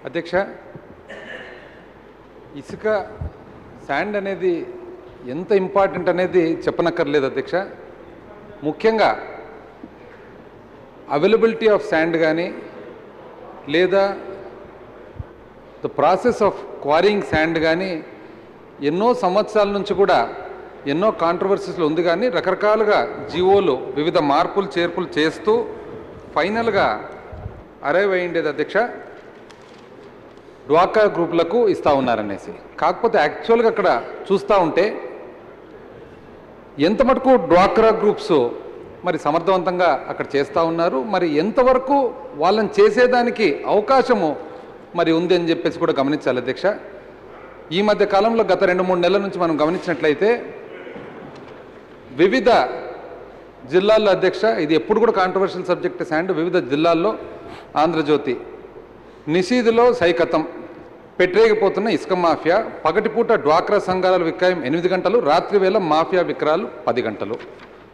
అధ్యక్ష, ఇసుక శాండ్ అనేది ఎంత ఇంపార్టెంట్ అనేది చెప్పనక్కర్లేదు అధ్యక్ష. ముఖ్యంగా అవైలబిలిటీ ఆఫ్ శాండ్ కానీ లేదా the process of quarrying sand కానీ ఎన్నో సంవత్సరాల నుంచి కూడా ఎన్నో కాంట్రవర్సీస్లో ఉంది. కానీ రకరకాలుగా జీవోలు వివిధ మార్పులు చేర్పులు చేస్తూ ఫైనల్గా అరైవ్ అయ్యిండేది అధ్యక్ష డ్వాక్రా గ్రూపులకు ఇస్తూ ఉన్నారనేసి. కాకపోతే యాక్చువల్గా అక్కడ చూస్తూ ఉంటే ఎంత మటుకు డ్వాక్రా గ్రూప్స్ మరి సమర్థవంతంగా అక్కడ చేస్తూ ఉన్నారు, మరి ఎంతవరకు వాళ్ళని చేసేదానికి అవకాశము మరి ఉంది అని చెప్పేసి కూడా గమనించాలి అధ్యక్ష. ఈ మధ్య కాలంలో గత 2-3 నెలల నుంచి మనం గమనించినట్లయితే వివిధ జిల్లాల్లో అధ్యక్ష, ఇది ఎప్పుడు కూడా కాంట్రవర్షియల్ సబ్జెక్ట్ శాండ్, వివిధ జిల్లాల్లో ఆంధ్రజ్యోతి, నిషీదులో సైకతం, పెట్టరేగిపోతున్న ఇసుక మాఫియా, పగటిపూట డ్వాక్రా సంఘాల విక్రయం 8 గంటలు, రాత్రి వేళ మాఫియా విక్రయాలు 10 గంటలు.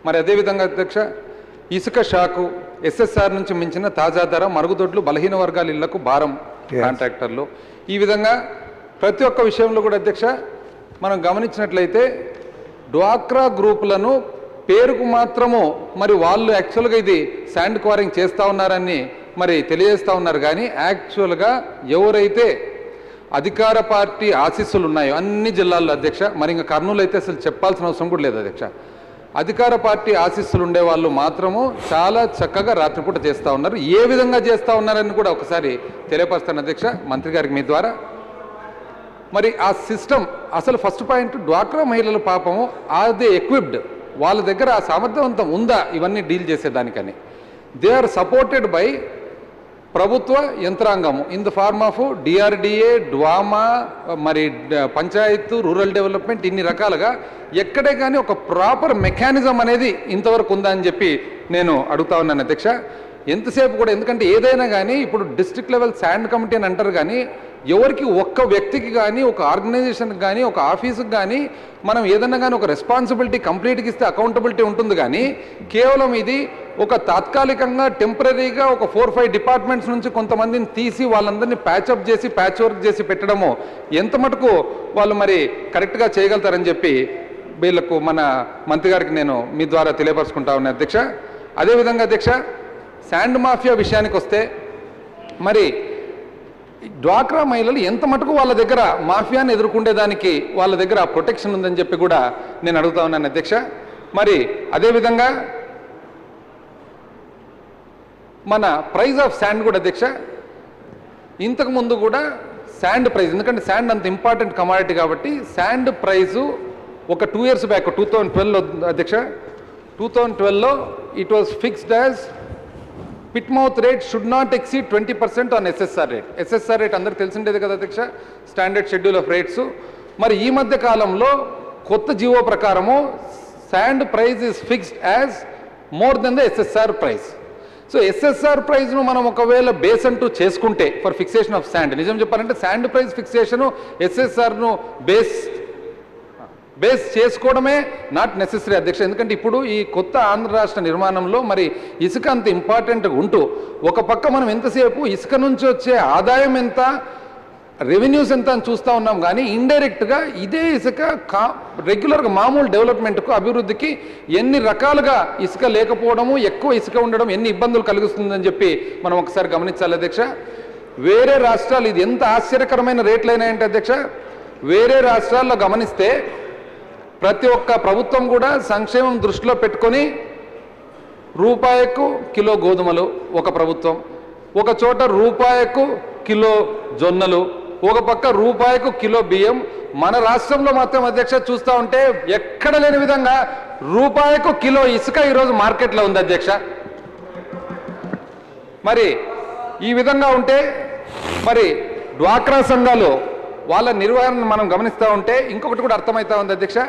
మరి అదేవిధంగా అధ్యక్ష ఇసుక షాకు, ఎస్ఎస్ఆర్ నుంచి మించిన తాజా ధర, మరుగుదొడ్లు, బలహీన వర్గాల ఇళ్లకు భారం కాంట్రాక్టర్లు. ఈ విధంగా ప్రతి ఒక్క విషయంలో కూడా అధ్యక్ష మనం గమనించినట్లయితే డ్వాక్రా గ్రూపులను పేరుకు మాత్రము మరి వాళ్ళు యాక్చువల్గా ఇది శాండ్ క్వారింగ్ చేస్తూ ఉన్నారని మరి తెలియజేస్తూ ఉన్నారు. కానీ యాక్చువల్గా ఎవరైతే అధికార పార్టీ ఆశీస్సులు ఉన్నాయో అన్ని జిల్లాల్లో అధ్యక్ష, మరి ఇంకా కర్నూలు అయితే అసలు చెప్పాల్సిన అవసరం కూడా లేదు అధ్యక్ష, అధికార పార్టీ ఆశీస్సులు ఉండే వాళ్ళు మాత్రము చాలా చక్కగా రాత్రిపూట చేస్తూ ఉన్నారు. ఏ విధంగా చేస్తూ ఉన్నారని కూడా ఒకసారి తెలియపరుస్తాను అధ్యక్ష మంత్రి గారికి మీ ద్వారా. మరి ఆ సిస్టమ్ అసలు ఫస్ట్ పాయింట్, డ్వాక్రా మహిళల పాపము అది ఎక్విప్డ్, వాళ్ళ దగ్గర ఆ సామర్థ్యవంతం ఉందా ఇవన్నీ డీల్ చేసేదానికని. దే ఆర్ సపోర్టెడ్ బై ప్రభుత్వ యంత్రాంగము in the form of DRDA, DWMA, మరి పంచాయత్, రూరల్ డెవలప్మెంట్, ఇన్ని రకాలుగా ఎక్కడే కానీ ఒక ప్రాపర్ మెకానిజం అనేది ఇంతవరకు ఉందా అని చెప్పి నేను అడుగుతా ఉన్నాను అధ్యక్ష. ఎంతసేపు కూడా, ఎందుకంటే ఏదైనా కానీ ఇప్పుడు డిస్ట్రిక్ట్ లెవెల్ శాండ్ కమిటీ అని అంటారు, కానీ ఎవరికి ఒక్క వ్యక్తికి కానీ ఒక ఆర్గనైజేషన్కి కానీ ఒక ఆఫీసుకి కానీ మనం ఏదైనా కానీ ఒక రెస్పాన్సిబిలిటీ కంప్లీట్గా ఇస్తే అకౌంటబిలిటీ ఉంటుంది. కానీ కేవలం ఇది ఒక తాత్కాలికంగా టెంపరీగా ఒక 4-5 డిపార్ట్మెంట్స్ నుంచి కొంతమందిని తీసి వాళ్ళందరినీ ప్యాచప్ చేసి ప్యాచ్ వర్క్ చేసి పెట్టడము ఎంత మటుకు వాళ్ళు మరి కరెక్ట్గా చేయగలుగుతారని చెప్పి వీళ్ళకు మన మంత్రి గారికి నేను మీ ద్వారా తెలియపరుచుకుంటా ఉన్నాను అధ్యక్ష. అదేవిధంగా అధ్యక్ష శాండ్ మాఫియా విషయానికి వస్తే మరి డ్వాక్రా మహిళలు ఎంత మటుకు వాళ్ళ దగ్గర మాఫియాని ఎదుర్కొండేదానికి వాళ్ళ దగ్గర ప్రొటెక్షన్ ఉందని చెప్పి కూడా నేను అడుగుతా ఉన్నాను అధ్యక్ష. మరి అదేవిధంగా మన ప్రైజ్ ఆఫ్ శాండ్ కూడా అధ్యక్ష, ఇంతకుముందు కూడా శాండ్ ప్రైజ్, ఎందుకంటే శాండ్ అంత ఇంపార్టెంట్ కమాడిటీ కాబట్టి శాండ్ ప్రైజు ఒక 2 years బ్యాక్ 2012లో అధ్యక్ష, 2012లో it was fixed as pitmouth rate should not exceed 20% on SSR rate. SSR rate అందరికి తెలిసిండేది కదా అధ్యక్ష, స్టాండర్డ్ షెడ్యూల్ ఆఫ్ రేట్స్. మరి ఈ మధ్య కాలంలో కొత్త జీవో ప్రకారము sand price is fixed as more than the SSR price. So SSR ప్రైజ్ను మనం ఒకవేళ బేస్ అంటూ చేసుకుంటే ఫర్ ఫిక్సేషన్ ఆఫ్ శాండ్, నిజం చెప్పాలంటే శాండ్ ప్రైజ్ ఫిక్సేషను ఎస్ఎస్ఆర్ను బేస్ చేసుకోవడమే నాట్ నెసెసరీ అధ్యక్ష. ఎందుకంటే ఇప్పుడు ఈ కొత్త ఆంధ్ర రాష్ట్ర నిర్మాణంలో మరి ఇసుక అంత ఇంపార్టెంట్గా ఉంటూ ఒక పక్క మనం ఎంతసేపు ఇసుక నుంచి వచ్చే ఆదాయం ఎంత, రెవెన్యూస్ ఎంత అని చూస్తూ ఉన్నాం. కానీ ఇండైరెక్ట్గా ఇదే ఇసుక రెగ్యులర్గా మామూలు డెవలప్మెంట్కు, అభివృద్ధికి ఎన్ని రకాలుగా ఇసుక లేకపోవడము, ఎక్కువ ఇసుక ఉండడం ఎన్ని ఇబ్బందులు కలిగిస్తుందని చెప్పి మనం ఒకసారి గమనించాలి అధ్యక్ష. వేరే రాష్ట్రాలు ఇది ఎంత ఆశ్చర్యకరమైన రేట్లు అయినాయంటే అధ్యక్ష, వేరే రాష్ట్రాల్లో గమనిస్తే ప్రతి ఒక్క ప్రభుత్వం కూడా సంక్షేమం దృష్టిలో పెట్టుకొని రూపాయకు కిలో గోధుమలు ఒక ప్రభుత్వం, ఒక చోట రూపాయకు కిలో జొన్నలు, ఒక పక్క రూపాయకు కిలో బియ్యం. మన రాష్ట్రంలో మాత్రం అధ్యక్ష చూస్తూ ఉంటే ఎక్కడ లేని విధంగా రూపాయకు కిలో ఇసుక ఈరోజు మార్కెట్లో ఉంది అధ్యక్ష. మరి ఈ విధంగా ఉంటే మరి డ్వాక్రా సంఘాలు వాళ్ళ నిర్వహణ మనం గమనిస్తూ ఉంటే ఇంకొకటి కూడా అర్థమవుతా ఉంది అధ్యక్ష.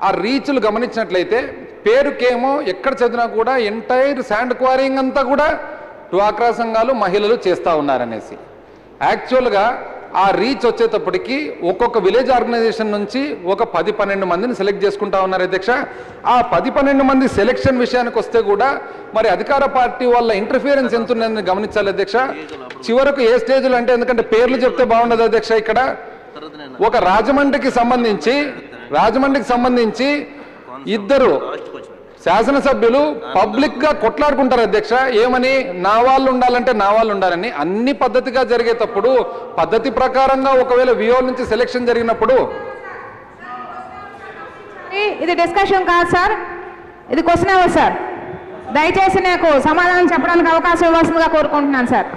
ఆ రీచ్లు గమనించినట్లయితే పేరుకేమో ఎక్కడ చదివినా కూడా ఎంటైర్ శాండ్ క్వారింగ్ అంతా కూడా డ్వాక్రా సంఘాలు మహిళలు చేస్తూ ఉన్నారనేసి. యాక్చువల్గా ఆ రీచ్ వచ్చేటప్పటికి ఒక్కొక్క విలేజ్ ఆర్గనైజేషన్ నుంచి ఒక 10-12 మందిని సెలెక్ట్ చేసుకుంటా ఉన్నారు అధ్యక్ష. ఆ 10-12 మంది సెలెక్షన్ విషయానికి వస్తే కూడా మరి అధికార పార్టీ వాళ్ళ ఇంటర్ఫియరెన్స్ ఎంత ఉందని గమనించాలి అధ్యక్ష. చివరకు ఏ స్టేజ్లో అంటే, ఎందుకంటే పేర్లు చెప్తే బాగుండదు అధ్యక్ష, ఇక్కడ ఒక రాజమండ్రికి సంబంధించి ఇద్దరు శాసనసభ్యులు పబ్లిక్ గా కొట్లాడుకుంటారు అధ్యక్ష. ఏమని, నా వాళ్ళు ఉండాలంటే నా వాళ్ళు ఉండాలని. అన్ని పద్ధతిగా జరిగేటప్పుడు పద్ధతి ప్రకారంగా ఒకవేళ విఓ నుంచి సెలెక్షన్ జరిగినప్పుడు, ఇది డిస్కషన్ కాదు సార్, ఇది క్వశ్చన్ అవర్ సార్. దయచేసి నాకు సమాధానం చెప్పడానికి అవకాశం ఇవ్వాల్సిందిగా కోరుకుంటున్నాను సార్.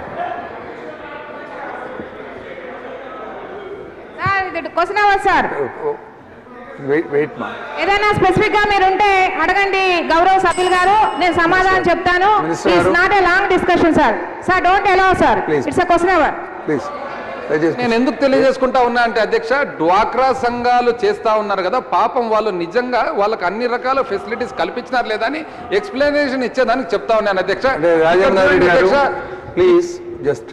సార్ ఇది క్వశ్చన్ అవర్ సార్. ఏదైనా స్పెసిఫిక్ గా మీరు ఉంటే అడగండి గౌరవ సభ్యులు గారు, నేను సమాధానం చెప్తాను. It's not a long discussion sir. Sir don't allow sir, it's a question hour. Please. నేను ఎందుకు తెలియజేసుకుంటా ఉన్నా అంటే అధ్యక్ష, డ్వాక్రా సంఘాలు చేస్తా ఉన్నారు కదా, పాపం వాళ్ళు నిజంగా వాళ్ళకి అన్ని రకాల ఫెసిలిటీస్ కల్పించినారు లేదా అని ఎక్స్ప్లెనేషన్ ఇచ్చేదానికి చెప్తా ఉన్నాను అధ్యక్ష. రాజేంద్ర రెడ్డి గారు ప్లీజ్, జస్ట్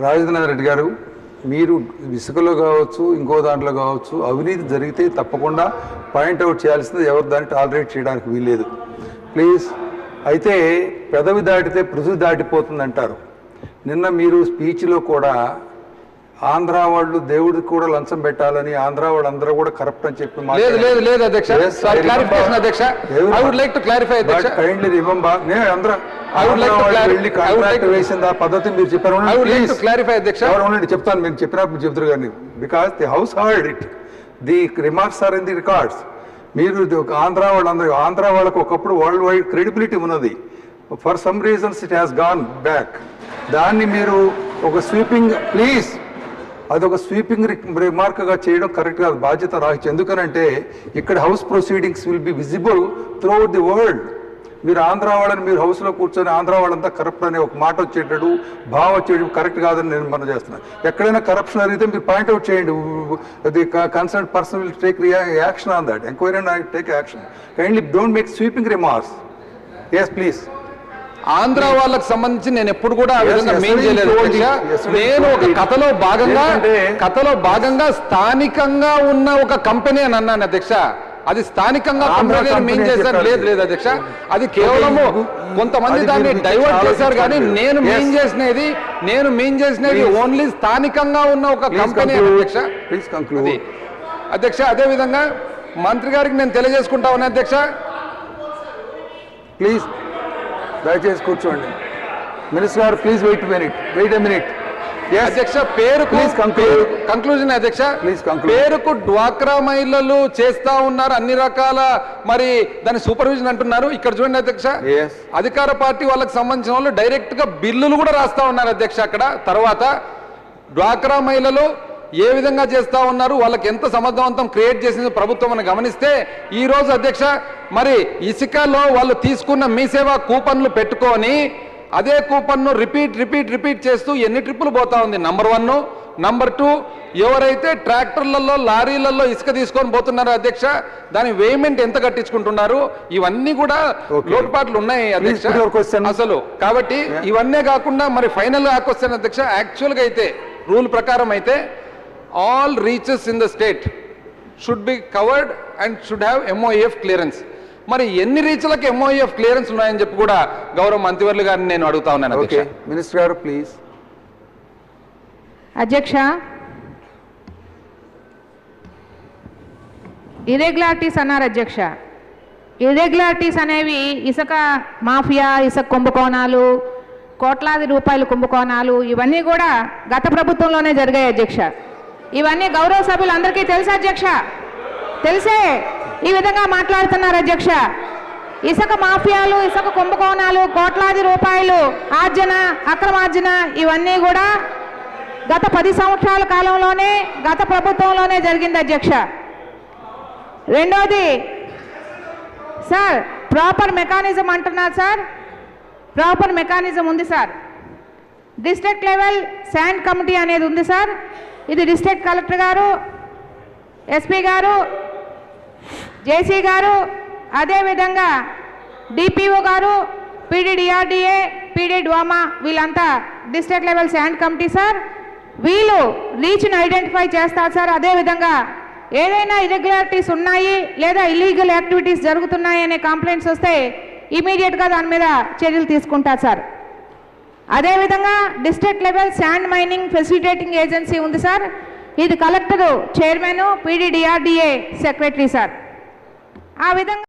రాజేంద్ర రెడ్డి గారు, మీరు ఇసుకలో కావచ్చు ఇంకో దాంట్లో కావచ్చు అవినీతి జరిగితే తప్పకుండా పాయింట్అవుట్ చేయాల్సింది, ఎవరు దాన్ని టాలరేట్ చేయడానికి వీల్లేదు. ప్లీజ్. అయితే పెదవి దాటితే పృథువి దాటిపోతుంది అంటారు. నిన్న మీరు స్పీచ్లో కూడా ఆంధ్ర వాళ్ళు దేవుడికి కూడా లంచం పెట్టాలని, ఆంధ్ర వాళ్ళందరూ కూడా కరప్ట్ అని చెప్పి లేదు అధ్యక్ష. కైండ్లీ రిమెంబర్, నేను అందరూ వెళ్ళి కాంట్రాక్ట్ వేసింది ఆ పద్ధతి మీరు చెప్పారు. చెప్తాను, మీరు చెప్పినప్పుడు చెప్తారు కానీ, because the house heard it, the remarks are in the records. మీరు ఆంధ్ర వాళ్ళకు ఒకప్పుడు వరల్డ్ వైడ్ క్రెడిబిలిటీ ఉన్నది. For some reasons it has gone back. దాన్ని మీరు ఒక స్వీపింగ్, ప్లీజ్, అదొక స్వీపింగ్ రిమార్క్గా చేయడం కరెక్ట్ కాదు, బాధ్యత రావచ్చు. ఎందుకనంటే ఇక్కడ house proceedings will be visible throughout the world. మీరు ఆంధ్ర వాళ్ళని మీరు హౌస్లో కూర్చొని ఆంధ్ర వాళ్ళంతా కరప్ట్ అనే ఒక మాట వచ్చేటట్టు భావం వచ్చేటట్టు కరెక్ట్ కాదని నేను మనం చేస్తున్నాను. ఎక్కడైనా కరప్షన్ అయితే మీరు పాయింట్అవుట్ చేయండి. The concern person will take action on that, enquiry and take action. Kindly don't make sweeping remarks. Yes please. Andhra వాళ్ళకి సంబంధించి నేను ఎప్పుడు కూడా ఆ విధంగా మెయిన్ చేయలేదు. నేను ఒక కథలో భాగంగా స్థానికంగా ఉన్న ఒక కంపెనీ అని అన్నాను అధ్యక్ష. అది స్థానికంగా మెయిన్ చేశారు. లేదు అధ్యక్ష, అది కేవలము కొంతమంది దాన్ని డైవర్ట్ చేశారు. కానీ నేను మెయిన్ చేసినది ఓన్లీ స్థానికంగా ఉన్న ఒక కంపెనీ అధ్యక్ష. అధ్యక్ష, అదే విధంగా మంత్రి గారికి నేను తెలియజేసుకుంటా ఉన్నా అధ్యక్ష. ప్లీజ్ దయచేసి కూర్చోండి. మినిస్టర్ గారు ప్లీజ్ వెయిట్ ఎ మినిట్. అధ్యక్ష, కంక్లూజన్ అధ్యక్ష, పేరుకు డ్వాక్రా మహిళలు చేస్తా ఉన్నారు అన్ని రకాల, మరి దాని సూపర్విజన్ అంటున్నారు. ఇక్కడ చూడండి అధ్యక్ష, అధికార పార్టీ వాళ్ళకి సంబంధించిన వాళ్ళు డైరెక్ట్ గా బిల్లులు కూడా రాస్తా ఉన్నారు అధ్యక్ష. అక్కడ తర్వాత డ్వాక్రా మహిళలు ఏ విధంగా చేస్తా ఉన్నారు, వాళ్ళకి ఎంత సమర్థవంతం క్రియేట్ చేసింది ప్రభుత్వం అని గమనిస్తే, ఈ రోజు అధ్యక్ష మరి ఇసుకలో వాళ్ళు తీసుకున్న మీ సేవా కూపన్లు పెట్టుకొని అదే కూపన్ను రిపీట్ చేస్తూ ఎన్ని ట్రిప్పులు పోతా ఉంది. నంబర్ 1. నంబర్ 2, ఎవరైతే ట్రాక్టర్లలో లారీలలో ఇసుక తీసుకొని పోతున్నారో అధ్యక్ష, దాని వేమెంట్ ఎంత కట్టించుకుంటున్నారు, ఇవన్నీ కూడా లోటుపాట్లు ఉన్నాయి అధ్యక్ష అసలు. కాబట్టి ఇవన్నీ కాకుండా మరి ఫైనల్ గా క్వశ్చన్ అధ్యక్ష, యాక్చువల్ గా అయితే రూల్ ప్రకారం అయితే all reaches in the state should be covered and should have MOEF clearance. మరి ఎన్ని రీచ్లకు MOEF క్లియరెన్స్ ఉన్నాయని చెప్పి కూడా గౌరవ మంత్రివర్యులు గారిని నేను అడుగుతా ఉన్నాను అధ్యక్ష. మినిస్టర్ గారు ప్లీజ్. అధ్యక్ష, ఇర్రెగ్యులారిటీస్ అన్నారు అధ్యక్ష. ఇర్రెగ్యులారిటీస్ అనేవి ఇసుక మాఫియా, ఇసుక కుంభకోణాలు, కోట్లాది రూపాయల కుంభకోణాలు, ఇవన్నీ కూడా గత ప్రభుత్వంలోనే జరిగాయి అధ్యక్ష. ఇవన్నీ గౌరవ సభ్యులందరికీ తెలుసు అధ్యక్ష. తెలిసే ఈ విధంగా మాట్లాడుతున్నారు అధ్యక్ష. ఇసుక మాఫియాలు, ఇసుక కుంభకోణాలు, కోట్లాది రూపాయలు ఆర్జన, అక్రమార్జన, ఇవన్నీ కూడా గత 10 సంవత్సరాల కాలంలోనే గత ప్రభుత్వంలోనే జరిగింది అధ్యక్ష. రెండోది సార్, ప్రాపర్ మెకానిజం అంటున్నారు సార్. ప్రాపర్ మెకానిజం ఉంది sir. District level sand committee అనేది ఉంది సార్. ఇది డిస్ట్రిక్ట్ కలెక్టర్ గారు, ఎస్పీ గారు, జేసీ గారు, అదేవిధంగా డిపిఓ గారు, పీడీడీఆర్డీఏ, పీడీ డ్వామా, వీళ్ళంతా district level sand committee sir. వీళ్ళు రీచ్ని ఐడెంటిఫై చేస్తారు సార్. అదేవిధంగా ఏదైనా ఇర్రెగ్యులారిటీస్ ఉన్నాయి లేదా ఇల్లీగల్ యాక్టివిటీస్ జరుగుతున్నాయి అనే కంప్లైంట్స్ వస్తే ఇమీడియట్గా దాని మీద చర్యలు తీసుకుంటారు సార్. అదేవిధంగా district level sand mining facilitating agency ఉంది సార్. ఇది collector chairman, PDDRDA secretary sir. ఆ విధంగా